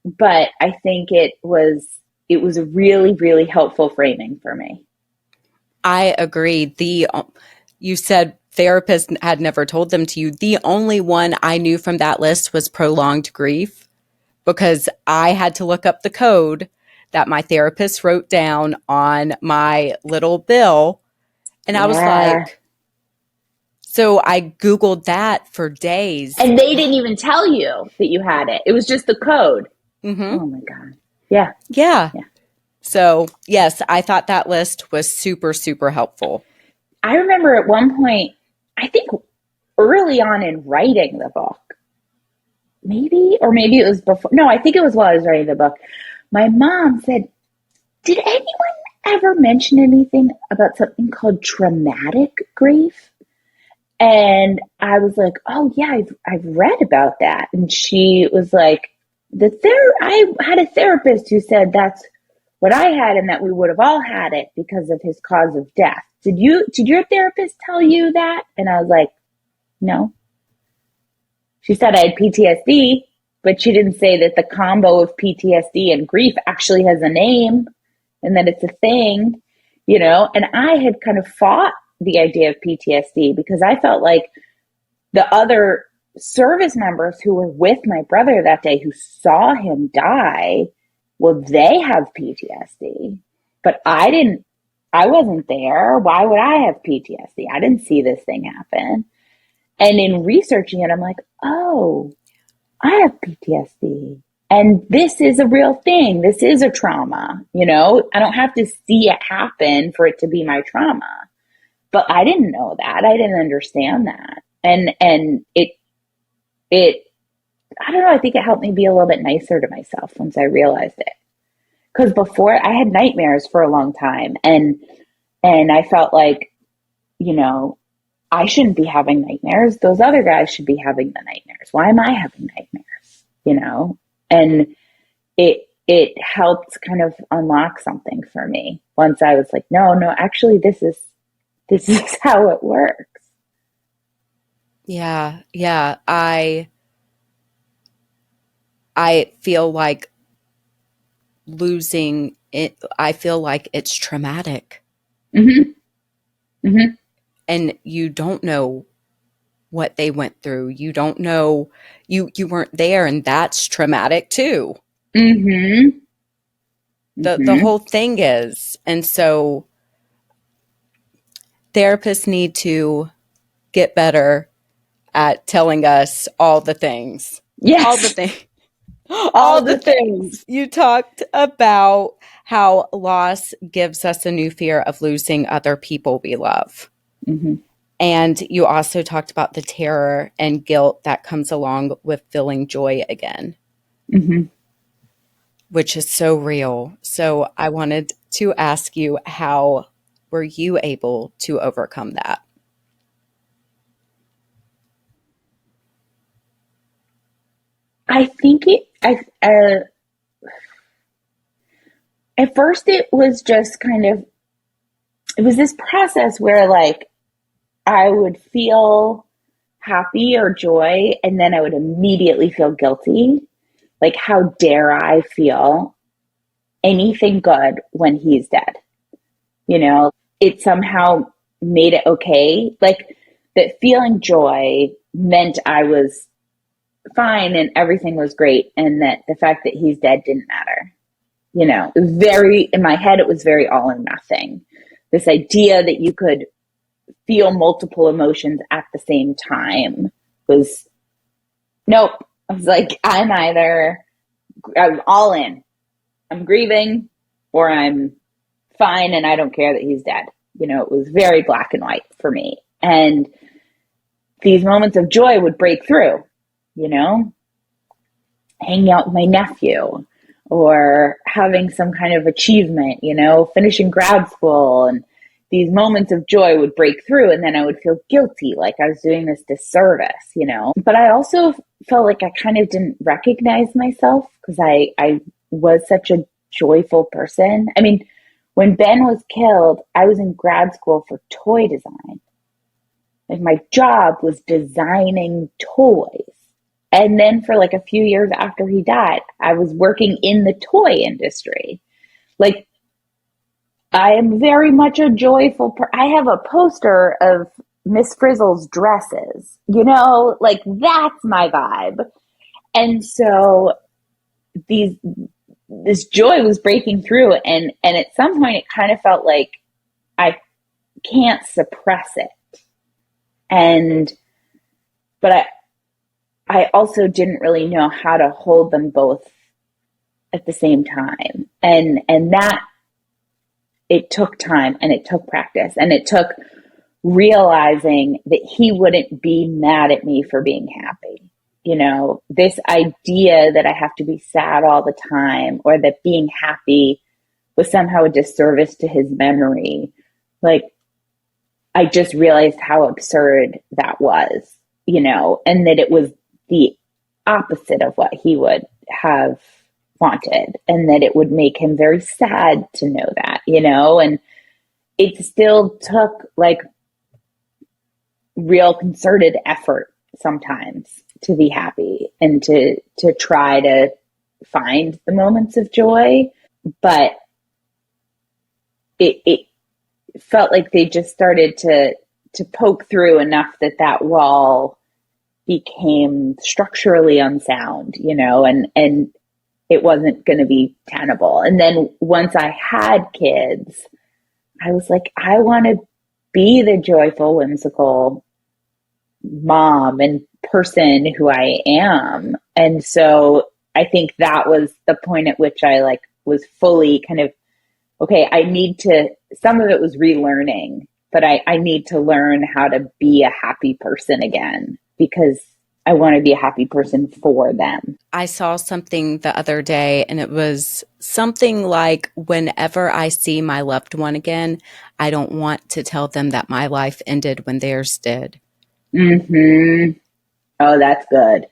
But I think it was a really, really helpful framing for me. I agree. You said therapists had never told them to you. The only one I knew from that list was prolonged grief, because I had to look up the code that my therapist wrote down on my little bill. And I was like, so I Googled that for days. And they didn't even tell you that you had it. It was just the code. Mm-hmm. Oh my God. Yeah. Yeah. So yes, I thought that list was super, super helpful. I remember at one point, I think early on in writing the book, maybe it was before. No, I think it was while I was writing the book. My mom said, did anyone ever mention anything about something called traumatic grief? And I was like, oh yeah, I've read about that. And she was like, I had a therapist who said that's what I had, and that we would have all had it because of his cause of death. Did your therapist tell you that? And I was like, no. She said I had PTSD, but she didn't say that the combo of PTSD and grief actually has a name and that it's a thing, and I had kind of fought the idea of PTSD because I felt like the other service members who were with my brother that day, who saw him die, well, they have PTSD, but I wasn't there. Why would I have PTSD? I didn't see this thing happen. And in researching it, I'm like, oh, I have PTSD. And this is a real thing. This is a trauma. I don't have to see it happen for it to be my trauma. But I didn't know that. I didn't understand that. And it I don't know, I think it helped me be a little bit nicer to myself once I realized it. Because before I had nightmares for a long time, and I felt like, you know, I shouldn't be having nightmares. Those other guys should be having the nightmares. Why am I having nightmares? You know? And it helped kind of unlock something for me once I was like, no, actually this is how it works. Yeah. Yeah. I feel like losing it, I feel like it's traumatic. Mm-hmm. Mm-hmm. And you don't know what they went through. You don't know, you weren't there, and that's traumatic too. Mm-hmm. The Mm-hmm. whole thing is. And so therapists need to get better at telling us all the things. All the Yes. things. All All the the things. things. You talked about how loss gives us a new fear of losing other people we love. Mm-hmm. And you also talked about the terror and guilt that comes along with feeling joy again, Mm-hmm. which is so real. So I wanted to ask you, how were you able to overcome that? I think at first it was just kind of, it was this process where like I would feel happy or joy, and then I would immediately feel guilty. Like, how dare I feel anything good when he's dead? You know, it somehow made it okay. Like, that feeling joy meant I was fine and everything was great, and that the fact that he's dead didn't matter. You know, in my head, it was very all or nothing. This idea that you could feel multiple emotions at the same time was, nope. I was like, I'm all in. I'm grieving, or I'm fine and I don't care that he's dead. You know, it was very black and white for me. And these moments of joy would break through, you know, hanging out with my nephew or having some kind of achievement, you know, finishing grad school, and these moments of joy would break through, and then I would feel guilty, like I was doing this disservice, you know. But I also felt like I kind of didn't recognize myself because I was such a joyful person. I mean, when Ben was killed, I was in grad school for toy design. Like, my job was designing toys. And then for like a few years after he died, I was working in the toy industry. Like, I am very much a joyful I have a poster of Miss Frizzle's dresses, you know, like that's my vibe. And so these this joy was breaking through, and at some point it kind of felt like I can't suppress it. And but I also didn't really know how to hold them both at the same time. And that, it took time and it took practice and it took realizing that he wouldn't be mad at me for being happy. You know, this idea that I have to be sad all the time, or that being happy was somehow a disservice to his memory. Like, I just realized how absurd that was, you know, and that it was the opposite of what he would have wanted, and that it would make him very sad to know that, you know. And it still took like real concerted effort sometimes to be happy and to try to find the moments of joy. But it felt like they just started to poke through enough that wall became structurally unsound, you know, and it wasn't going to be tenable. And then once I had kids, I was like, I want to be the joyful, whimsical mom and person who I am. And so I think that was the point at which I like was fully kind of, okay, I need to, some of it was relearning, but I need to learn how to be a happy person again, because I want to be a happy person for them. I saw something the other day, and it was something like, whenever I see my loved one again, I don't want to tell them that my life ended when theirs did. Mm-hmm. Oh, that's good.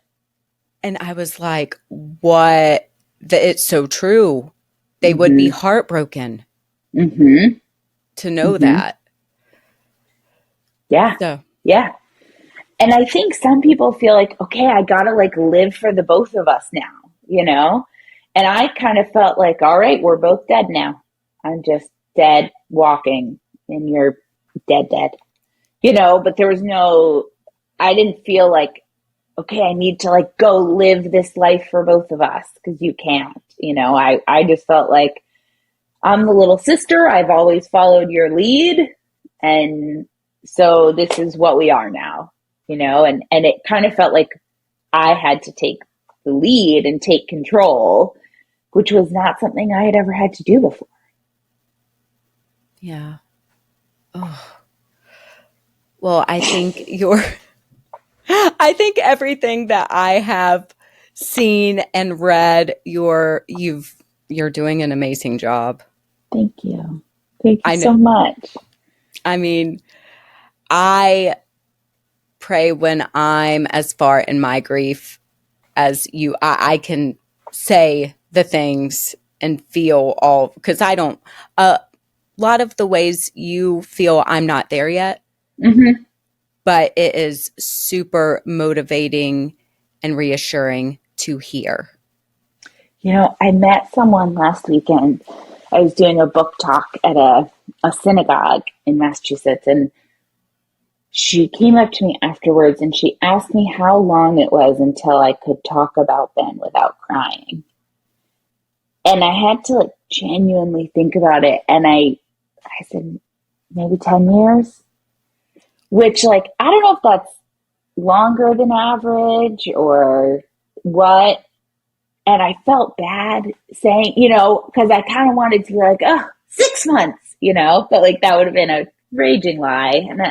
And I was like, what? It's so true. They would be Mm-hmm. heartbroken Mm-hmm. to know Mm-hmm. that. Yeah. So, Yeah. And I think some people feel like, okay, I gotta like live for the both of us now, you know? And I kind of felt like, all right, we're both dead now. I'm just dead walking and you're dead, dead, you know? But there was I didn't feel like, okay, I need to like go live this life for both of us because you can't, you know? I just felt like I'm the little sister. I've always followed your lead. And so this is what we are now, you know? And it kind of felt like I had to take the lead and take control, which was not something I had ever had to do before. yeah. Oh. Well, I think I think everything that I have seen and read, you're doing an amazing job. Thank you. Thank you I know. so much. I mean, I pray when I'm as far in my grief as you. I can say the things and feel all, because I don't. A lot of the ways you feel, I'm not there yet. Mm-hmm. But it is super motivating and reassuring to hear. You know, I met someone last weekend. I was doing a book talk at a synagogue in Massachusetts, and she came up to me afterwards and she asked me how long it was until I could talk about Ben without crying. And I had to like genuinely think about it. And I said, maybe 10 years, which like, I don't know if that's longer than average or what. And I felt bad saying, you know, because I kind of wanted to be like, oh, 6 months, you know, but like that would have been a raging lie. And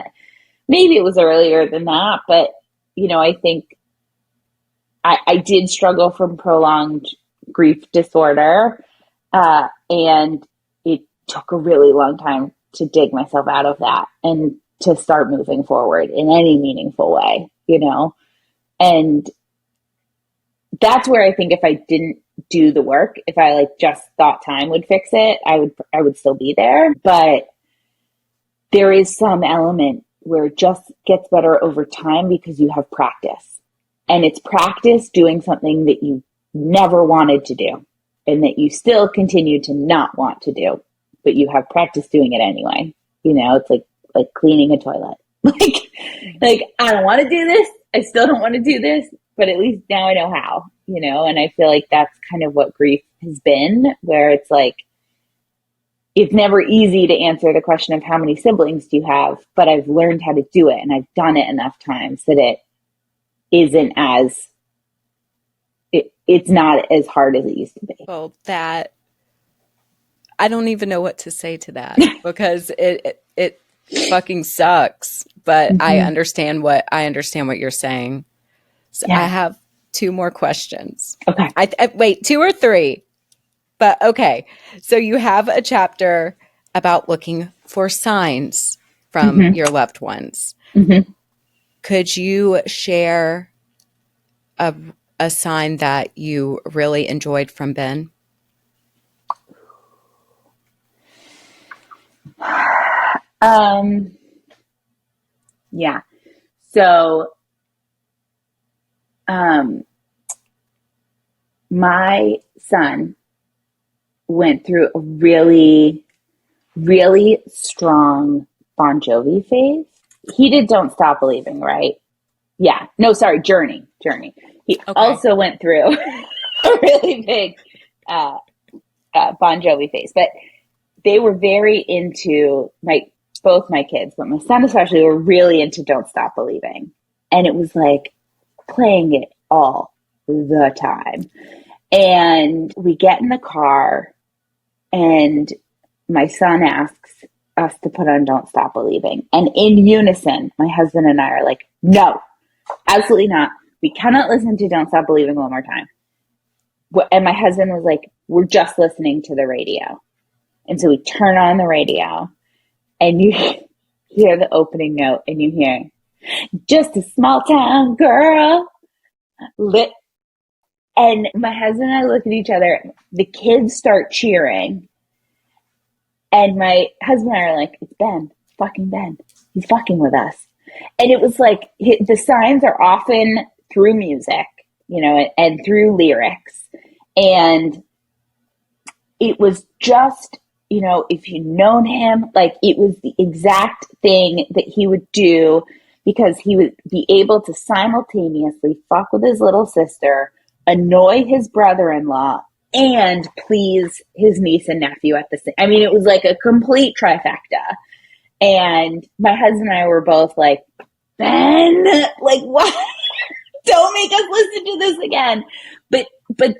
maybe it was earlier than that, but you know, I think I did struggle from prolonged grief disorder, and it took a really long time to dig myself out of that and to start moving forward in any meaningful way, you know, and that's where I think if I didn't do the work, if I like just thought time would fix it, I would still be there, but there is some element where it just gets better over time because you have practice. And it's practice doing something that you never wanted to do and that you still continue to not want to do, but you have practice doing it anyway. You know, it's like cleaning a toilet. like I don't want to do this. I still don't want to do this, but at least now I know how, you know, and I feel like that's kind of what grief has been, where it's like, it's never easy to answer the question of how many siblings do you have, but I've learned how to do it and I've done it enough times that isn't as it's not as hard as it used to be. Well, that I don't even know what to say to that because it fucking sucks. But Mm-hmm. I understand what you're saying. So yeah. I have 2 more questions. Okay. Wait, 2 or 3. But okay. So you have a chapter about looking for signs from mm-hmm. your loved ones. Mm-hmm. Could you share a sign that you really enjoyed from Ben? Yeah. So, my son went through a really, really strong Bon Jovi phase. He did Don't Stop Believing, right? Yeah. No, sorry, Journey. He also went through a really big Bon Jovi phase, but they were very into both my kids, but my son especially were really into Don't Stop Believing. And it was like playing it all the time. And we get in the car and my son asks us to put on Don't Stop Believing. And in unison, my husband and I are like, no, absolutely not. we cannot listen to Don't Stop Believing one more time. And my husband was like, we're just listening to the radio. And so we turn on the radio and you hear the opening note and you hear, just a small town girl. And my husband and I look at each other. The kids start cheering. And my husband and I are like, it's Ben, fucking Ben. He's fucking with us. And it was like, the signs are often through music, you know, and through lyrics. And it was just, you know, if you'd known him, like it was the exact thing that he would do, because he would be able to simultaneously fuck with his little sister, annoy his brother-in-law, and please his niece and nephew at the same. I mean, it was like a complete trifecta. And my husband and I were both like, Ben, like, what? Don't make us listen to this again. But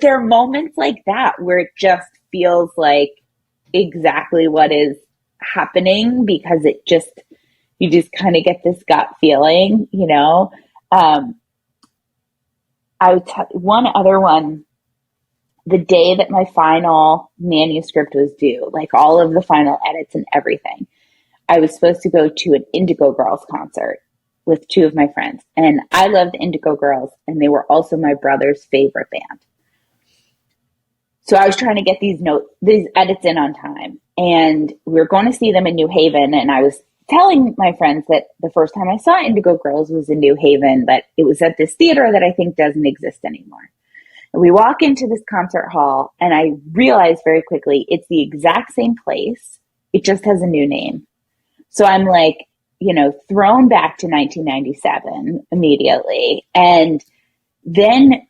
there are moments like that where it just feels like exactly what is happening, because it just, you just kind of get this gut feeling, you know. One other one, the day that my final manuscript was due, like all of the final edits and everything, I was supposed to go to an Indigo Girls concert with two of my friends. And I loved Indigo Girls, and they were also my brother's favorite band. So I was trying to get these edits in on time. And we were going to see them in New Haven. And I was telling my friends that the first time I saw Indigo Girls was in New Haven, but it was at this theater that I think doesn't exist anymore. And we walk into this concert hall, and I realized very quickly it's the exact same place. It just has a new name. So I'm like, you know, thrown back to 1997 immediately. And then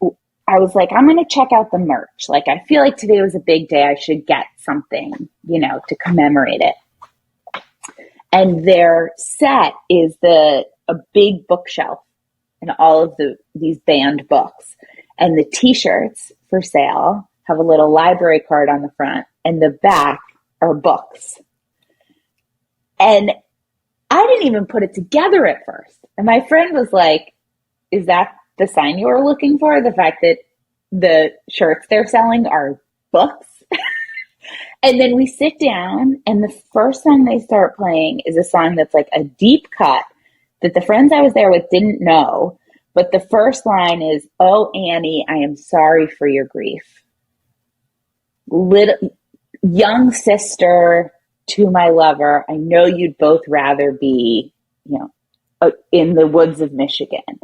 I was like, I'm going to check out the merch. Like, I feel like today was a big day. I should get something, you know, to commemorate it. And their set is a big bookshelf and all of these banned books. And the t-shirts for sale have a little library card on the front, and the back are books. And I didn't even put it together at first. And my friend was like, is that the sign you were looking for? The fact that the shirts they're selling are books? And then we sit down, and the first song they start playing is a song that's like a deep cut that the friends I was there with didn't know. But the first line is, "Oh, Annie, I am sorry for your grief." Little young sister to my lover, I know you'd both rather be, you know, in the woods of Michigan.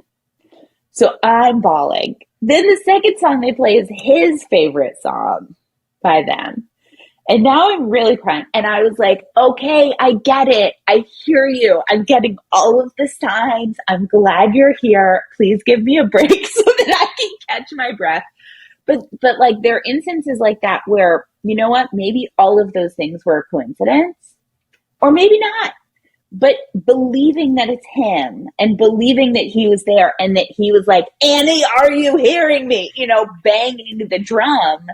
So I'm bawling. Then the second song they play is his favorite song by them. And now I'm really crying. And I was like, okay, I get it. I hear you. I'm getting all of the signs. I'm glad you're here. Please give me a break so that I can catch my breath. But like, there are instances like that where, you know what, maybe all of those things were a coincidence, or maybe not. But believing that it's him, and believing that he was there, and that he was like, Annie, are you hearing me? You know, banging the drum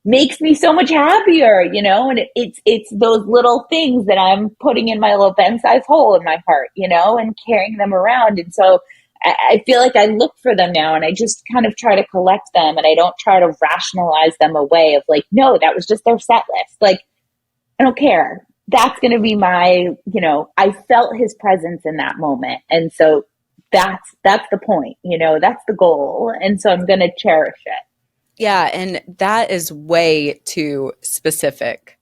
makes me so much happier, you know. And it's those little things that I'm putting in my little Ben-sized hole in my heart, you know, and carrying them around. And so I feel like I look for them now, and I just kind of try to collect them, and I don't try to rationalize them away of like, no, that was just their set list. Like, I don't care. That's going to be my, you know, I felt his presence in that moment. And so that's the point, you know, that's the goal. And so I'm going to cherish it. Yeah. And that is way too specific.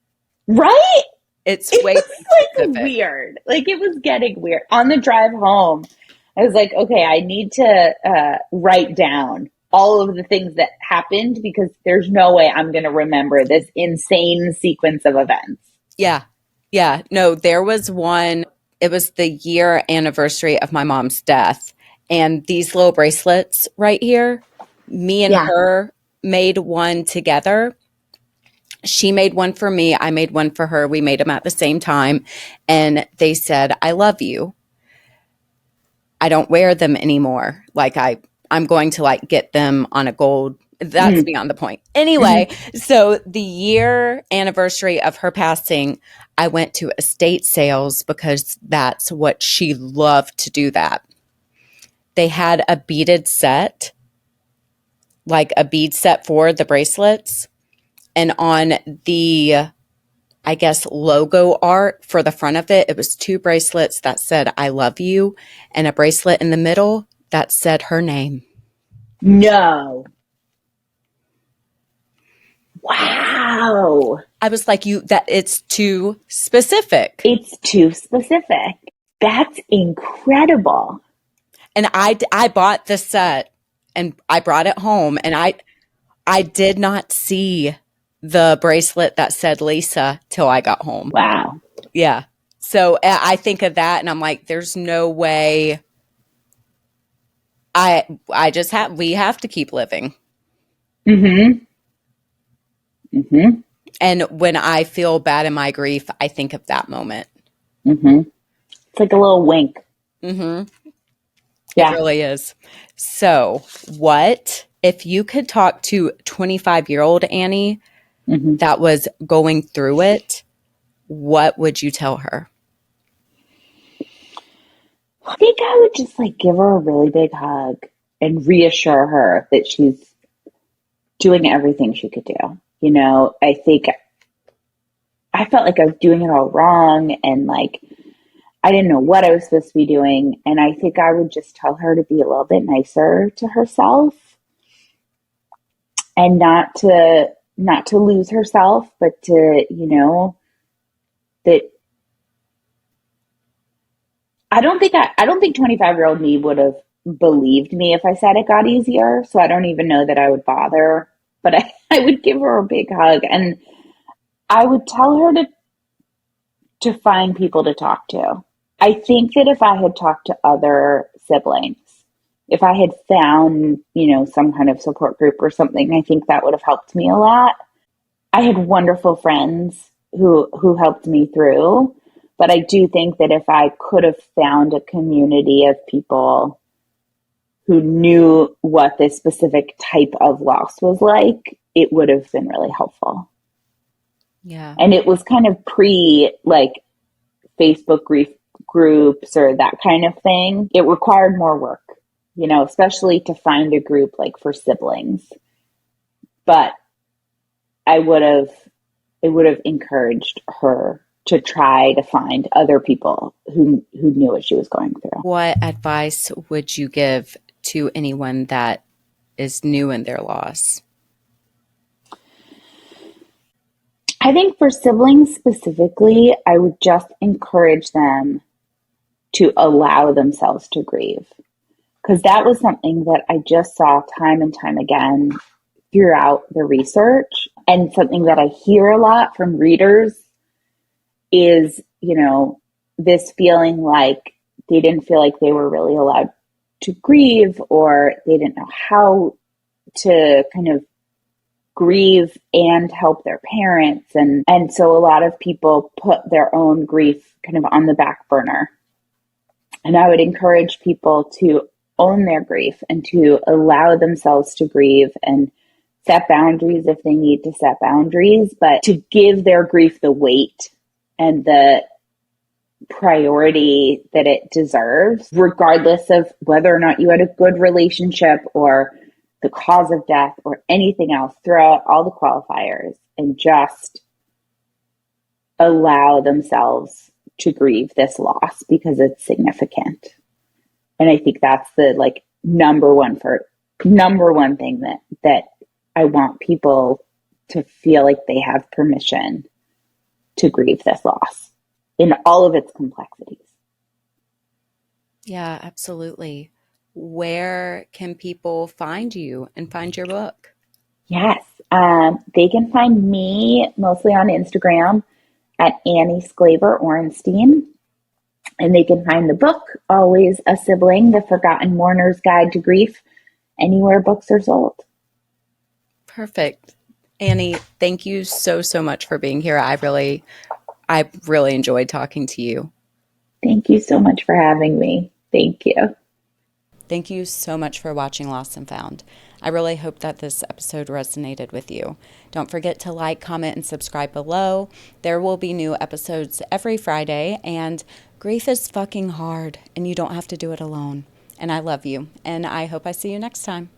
Right? It way was like weird. Like, it was getting weird. On the drive home, I was like, okay, I need to write down all of the things that happened, because there's no way I'm going to remember this insane sequence of events. Yeah. Yeah. No, there was one, it was the year anniversary of my mom's death. And these little bracelets right here, me and her made one together. She made one for me. I made one for her. We made them at the same time. And they said, I love you. I don't wear them anymore. Like I'm going to like get them on a gold. That's beyond the point. Anyway, so the year anniversary of her passing, I went to estate sales because that's what she loved to do that. They had a beaded set like a bead set for the bracelets. And on the, I guess, logo art for the front of it, it was 2 bracelets that said, I love you, and a bracelet in the middle that said her name. No. Wow. I was like, it's too specific. It's too specific. That's incredible. And I bought the set and I brought it home, and I did not see the bracelet that said Lisa till I got home. Wow. Yeah. So I think of that and I'm like, there's no way. We have to keep living. Mm-hmm. Mm-hmm. And when I feel bad in my grief, I think of that moment. Mm-hmm. It's like a little wink. Mm-hmm. Yeah. It really is. So what if you could talk to 25-year-old Annie that was going through it, what would you tell her? I think I would just like give her a really big hug and reassure her that she's doing everything she could do. You know, I think I felt like I was doing it all wrong and like I didn't know what I was supposed to be doing. And I think I would just tell her to be a little bit nicer to herself and not to lose herself, but to, you know, that I don't think 25-year-old me would have believed me if I said it got easier. So I don't even know that I would bother, but I would give her a big hug and I would tell her to find people to talk to. I think that if I had talked to other siblings, if I had found, you know, some kind of support group or something, I think that would have helped me a lot. I had wonderful friends who helped me through, but I do think that if I could have found a community of people who knew what this specific type of loss was like, it would have been really helpful. Yeah. And it was kind of like Facebook grief groups or that kind of thing. It required more work, you know, especially to find a group like for siblings. But it would have encouraged her to try to find other people who knew what she was going through. What advice would you give to anyone that is new in their loss? I think for siblings specifically, I would just encourage them to allow themselves to grieve. Because that was something that I just saw time and time again throughout the research. And something that I hear a lot from readers is, you know, this feeling like they didn't feel like they were really allowed to grieve, or they didn't know how to kind of grieve and help their parents. And so a lot of people put their own grief kind of on the back burner. And I would encourage people to own their grief and to allow themselves to grieve and set boundaries if they need to set boundaries, but to give their grief the weight and the priority that it deserves, regardless of whether or not you had a good relationship or the cause of death or anything else. Throw out all the qualifiers and just allow themselves to grieve this loss because it's significant. And I think that's the like number one thing that I want people to feel like they have permission to grieve this loss in all of its complexities. Yeah, absolutely. Where can people find you and find your book? Yes, they can find me mostly on Instagram at Annie Sklaver Orenstein. And they can find the book, Always a Sibling, The Forgotten Mourner's Guide to Grief, anywhere books are sold. Perfect. Annie, thank you so, so much for being here. I really enjoyed talking to you. Thank you so much for having me. Thank you. Thank you so much for watching Lost and Found. I really hope that this episode resonated with you. Don't forget to like, comment, and subscribe below. There will be new episodes every Friday, and grief is fucking hard, and you don't have to do it alone. And I love you, and I hope I see you next time.